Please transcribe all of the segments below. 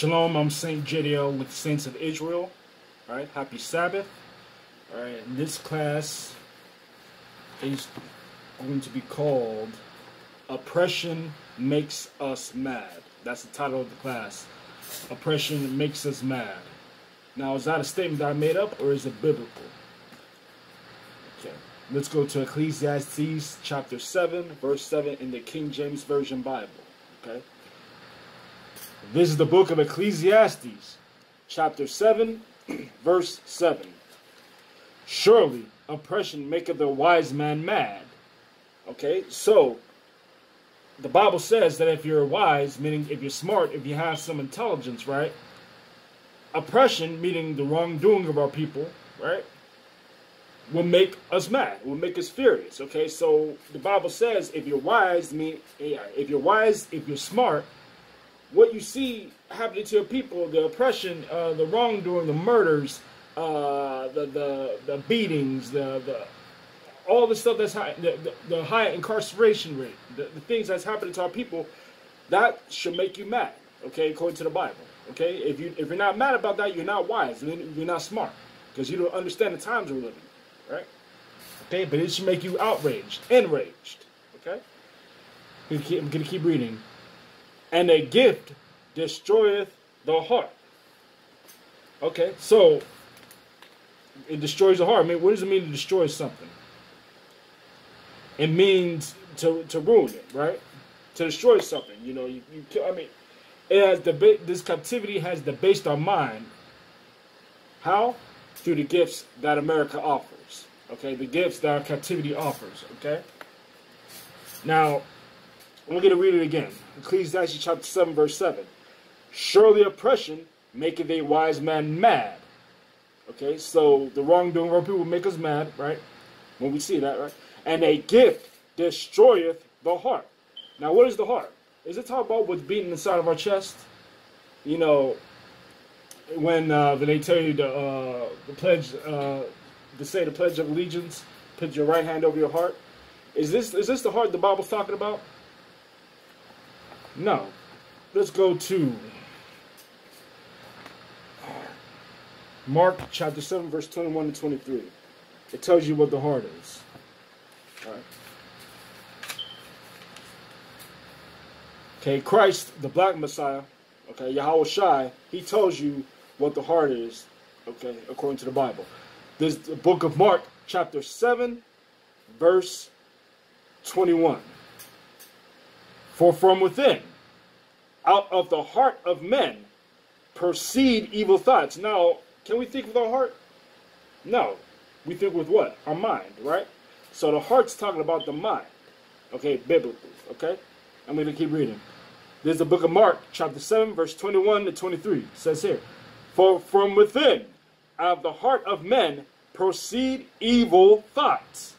Shalom, I'm Saint Jediael with the Saints of Israel. All right, happy Sabbath. All right, and this class is going to be called Oppression Makes Us Mad. That's the title of the class. Oppression Makes Us Mad. Now, is that a statement that I made up, or is it biblical? Okay, let's go to Ecclesiastes chapter 7, verse 7 in the King James Version Bible. Okay. This is the book of Ecclesiastes, chapter 7, verse 7. Surely oppression maketh the wise man mad. Okay, so the Bible says that if you're wise, meaning if you're smart, if you have some intelligence, right? Oppression, meaning the wrongdoing of our people, right? Will make us mad, will make us furious. Okay, so the Bible says if you're wise, if you're smart, what you see happening to your people, the oppression, the wrongdoing, the murders, the beatings, all the stuff that's high, the high incarceration rate, the things that's happening to our people, that should make you mad. Okay, according to the Bible. Okay, if you're not mad about that, you're not wise. You're not smart because you don't understand the times we're living. Right? Okay, but it should make you outraged, enraged. Okay, I'm gonna keep reading. And a gift destroyeth the heart. Okay, so it destroys the heart. I mean, what does it mean to destroy something? It means to ruin it, right? To destroy something. You know, you kill. I mean, it has this captivity has debased our mind. How? Through the gifts that America offers. Okay, the gifts that our captivity offers. Okay. Now, we're going to read it again. Ecclesiastes chapter 7, verse 7. Surely oppression maketh a wise man mad. Okay, so the wrongdoing of our people make us mad, right? When we see that, right? And a gift destroyeth the heart. Now, what is the heart? Is it talking about what's beating inside of our chest? You know, when they tell you the pledge, to say the Pledge of Allegiance, put your right hand over your heart. Is this the heart the Bible's talking about? No. Let's go to Mark chapter 7, verse 21 to 23. It tells you what the heart is. All right. Okay, Christ, the black Messiah, okay, Yahweh Shai, he tells you what the heart is, okay, according to the Bible. This is the book of Mark, chapter 7, verse 21. For from within, out of the heart of men, proceed evil thoughts. Now, can we think with our heart? No. We think with what? Our mind, right? So the heart's talking about the mind. Okay, biblically, okay? I'm going to keep reading. This is the book of Mark, chapter 7, verse 21 to 23. It says here, for from within, out of the heart of men, proceed evil thoughts.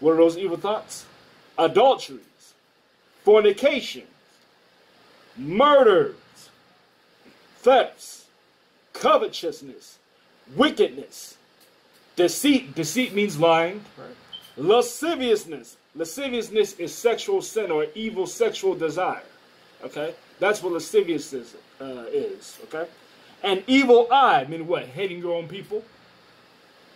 What are those evil thoughts? Adulteries, fornication, murders, thefts, covetousness, wickedness, deceit. Deceit means lying. Right? Lasciviousness. Lasciviousness is sexual sin or evil sexual desire. Okay, that's what lasciviousness is. Okay, and evil eye, meaning what? Hating your own people.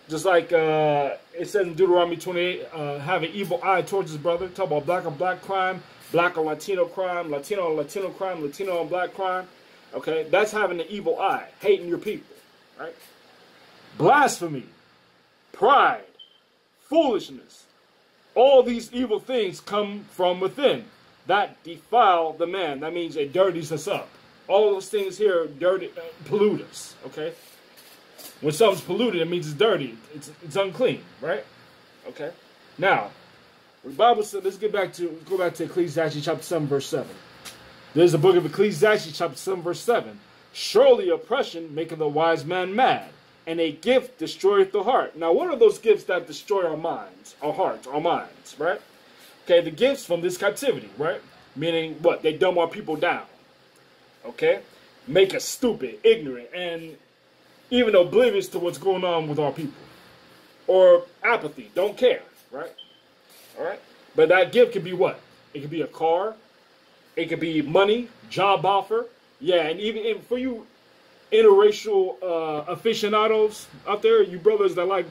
Just like it says in Deuteronomy 28, have an evil eye towards his brother. Talk about black on black crime, black on Latino crime, Latino on Latino crime, Latino on black crime. Okay, that's having an evil eye, hating your people. Right? Blasphemy, pride, foolishness. All these evil things come from within. That defile the man. That means it dirties us up. All those things here pollute us. Okay? When something's polluted, it means it's dirty. It's unclean, right? Okay? Now, the Bible said, let's go back to Ecclesiastes chapter 7, verse 7. There's the book of Ecclesiastes chapter 7, verse 7. Surely oppression maketh a wise man mad, and a gift destroyeth the heart. Now, what are those gifts that destroy our minds, our hearts, our minds, right? Okay, the gifts from this captivity, right? Meaning what? They dumb our people down. Okay? Make us stupid, ignorant, and even oblivious to what's going on with our people. Or apathy, don't care, right? All right? But that gift could be what? It could be a car. It could be money, job offer. Yeah, and even for you interracial aficionados out there, you brothers that like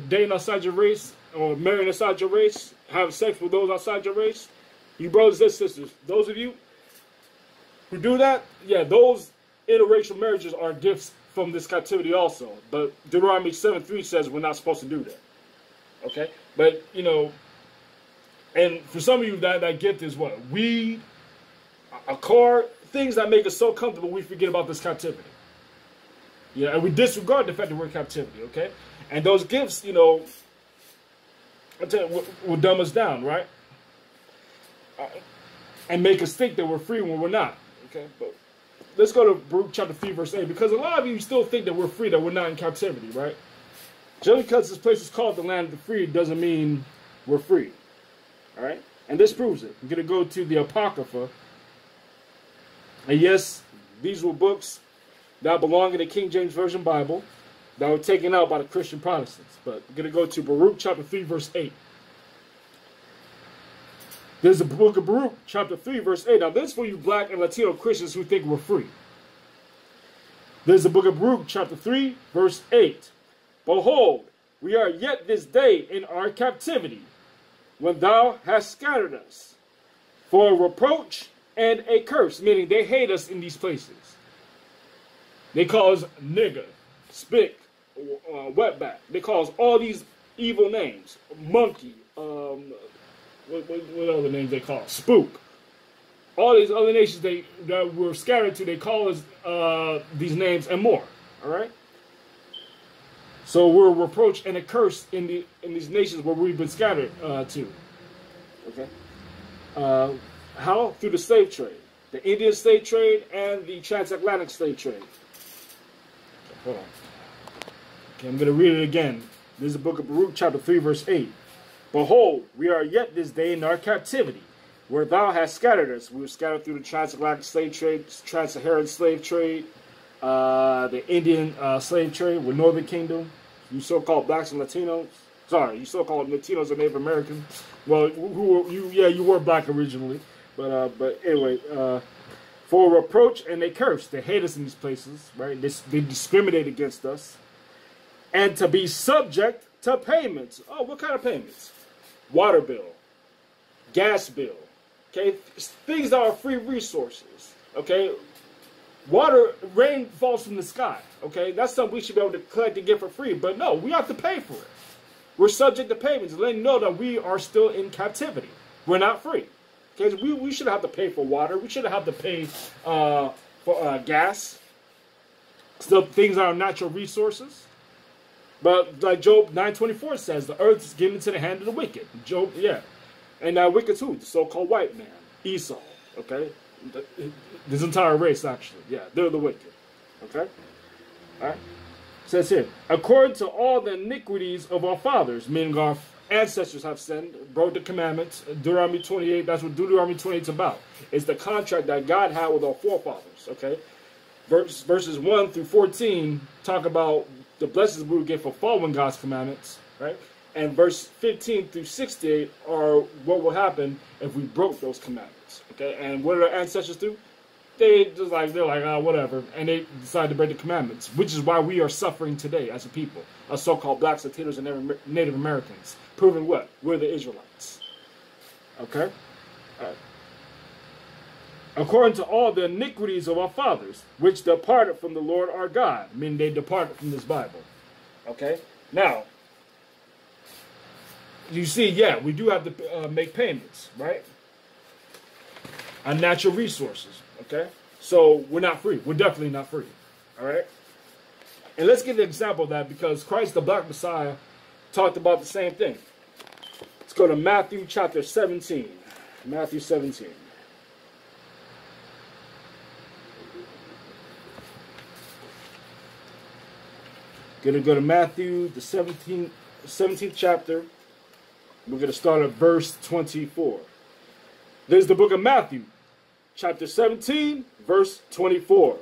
dating outside your race or marrying outside your race, have sex with those outside your race, you brothers and sisters, those of you who do that, yeah, those interracial marriages are gifts from this captivity also. But Deuteronomy 7:3 says we're not supposed to do that. Okay? But, you know, and for some of you, that gift is what? Weed, a car, things that make us so comfortable we forget about this captivity. Yeah, and we disregard the fact that we're in captivity, okay? And those gifts, you know, I tell you, will dumb us down, right? And make us think that we're free when we're not, okay? But let's go to Baruch chapter 3, verse 8, because a lot of you still think that we're free, that we're not in captivity, right? Just because this place is called the land of the free doesn't mean we're free, all right? And this proves it. I'm going to go to the Apocrypha. And yes, these were books that belong in the King James Version Bible that were taken out by the Christian Protestants. But we're going to go to Baruch chapter 3, verse 8. There's the book of Baruch chapter 3, verse 8. Now this is for you black and Latino Christians who think we're free. There's the book of Baruch chapter 3, verse 8. Behold, we are yet this day in our captivity, when thou hast scattered us, for a reproach and a curse, meaning they hate us in these places. They call us nigger, spick, wetback. They call us all these evil names. Monkey, what other names they call us? Spook. All these other nations that we're scattered to, they call us these names and more. All right? So we're a reproach and a curse in these nations where we've been scattered to. Okay? How? Through the slave trade. The Indian slave trade and the transatlantic slave trade. Hold on. Okay, I'm going to read it again. This is the book of Baruch, chapter 3, verse 8. Behold, we are yet this day in our captivity, where thou hast scattered us. We were scattered through the transatlantic slave trade, trans-Saharan slave trade, the Indian slave trade with Northern Kingdom. You so-called blacks and Latinos. Sorry, you so-called Latinos and Native Americans. Well, you were black originally. But anyway, for a reproach and a curse. They hate us in these places, right? They discriminate against us. And to be subject to payments. Oh, what kind of payments? Water bill, gas bill, okay? Things that are free resources, okay? Rain falls from the sky, okay? That's something we should be able to collect and get for free. But no, we have to pay for it. We're subject to payments, letting you know that we are still in captivity. We're not free. Okay, we shouldn't have to pay for water. We shouldn't have to pay for gas. Still, things that are natural resources. But like Job 9:24 says, the earth is given into the hand of the wicked. Job, yeah. And that wicked too, the so-called white man, Esau, okay? This entire race, actually. Yeah, they're the wicked. Okay? All right. It says here, according to all the iniquities of our fathers, meaning our ancestors have sinned, broke the commandments. Deuteronomy 28, that's what Deuteronomy 28 is about. It's the contract that God had with our forefathers, okay? Verses 1 through 14 talk about the blessings we would get for following God's commandments, right? And verse 15 through 68 are what will happen if we broke those commandments, okay? And what did our ancestors do? They're like, whatever, and they decide to break the commandments, which is why we are suffering today as a people, as so-called blacks, Latinos, and Native Americans, proving what? We're the Israelites. Okay? All right. According to all the iniquities of our fathers, which departed from the Lord our God, meaning they departed from this Bible. Okay? Now, you see, yeah, we do have to make payments, right? On natural resources. Okay? So we're not free. We're definitely not free. All right? And let's get an example of that because Christ, the Black Messiah, talked about the same thing. Let's go to Matthew chapter 17. Matthew 17. Going to go to Matthew, the 17th chapter. We're going to start at verse 24. There's the book of Matthew, chapter 17, verse 24.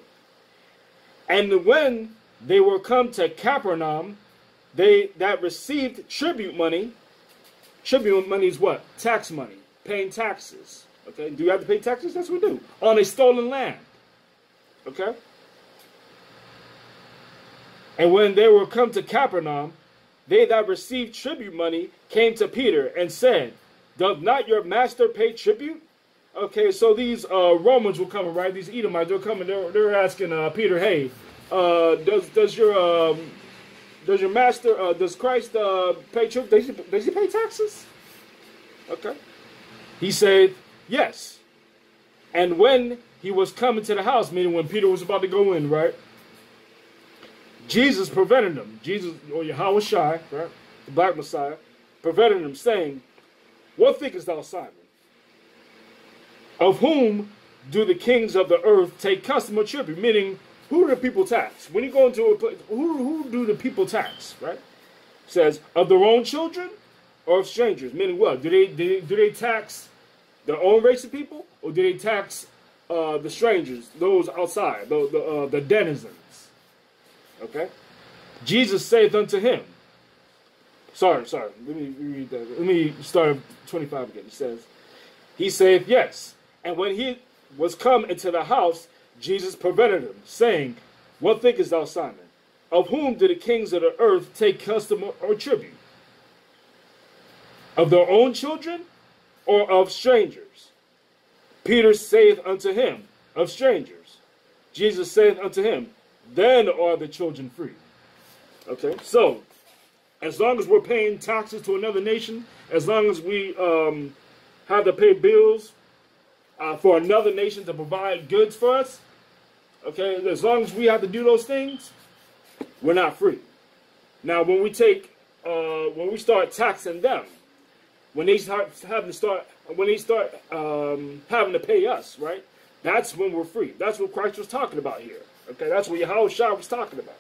And when they were come to Capernaum, they that received tribute money is what? Tax money, paying taxes. Okay, do you have to pay taxes? That's what we do. On a stolen land. Okay? And when they were come to Capernaum, they that received tribute money came to Peter and said, doth not your master pay tribute? Okay, so these Romans were coming, right? These Edomites, they're coming. They're asking Peter, hey, does your master, does Christ pay tribute? Does he pay taxes? Okay. He said, yes. And when he was coming to the house, meaning when Peter was about to go in, right? Jesus prevented him. Jesus, or Yahweh Shai, right? The black Messiah, prevented him, saying, what thinkest thou, Simon? Of whom do the kings of the earth take custom or tribute? Meaning, who do the people tax? When you go into a place, who do the people tax, right? It says, of their own children or of strangers? Meaning what? Do they tax their own race of people? Or do they tax the strangers, those outside, the denizens? Okay? Jesus saith unto him, sorry, let me read that. Let me start at 25 again. It says, he saith, yes. And when he was come into the house, Jesus prevented him, saying, what thinkest thou, Simon? Of whom do the kings of the earth take custom or tribute? Of their own children or of strangers? Peter saith unto him, of strangers. Jesus saith unto him, then are the children free. Okay, so as long as we're paying taxes to another nation, as long as we have to pay bills for another nation to provide goods for us, okay, as long as we have to do those things, we're not free. Now, when we start taxing them, when they start having to pay us, right? That's when we're free. That's what Christ was talking about here. Okay, that's what Yahweh Shai was talking about.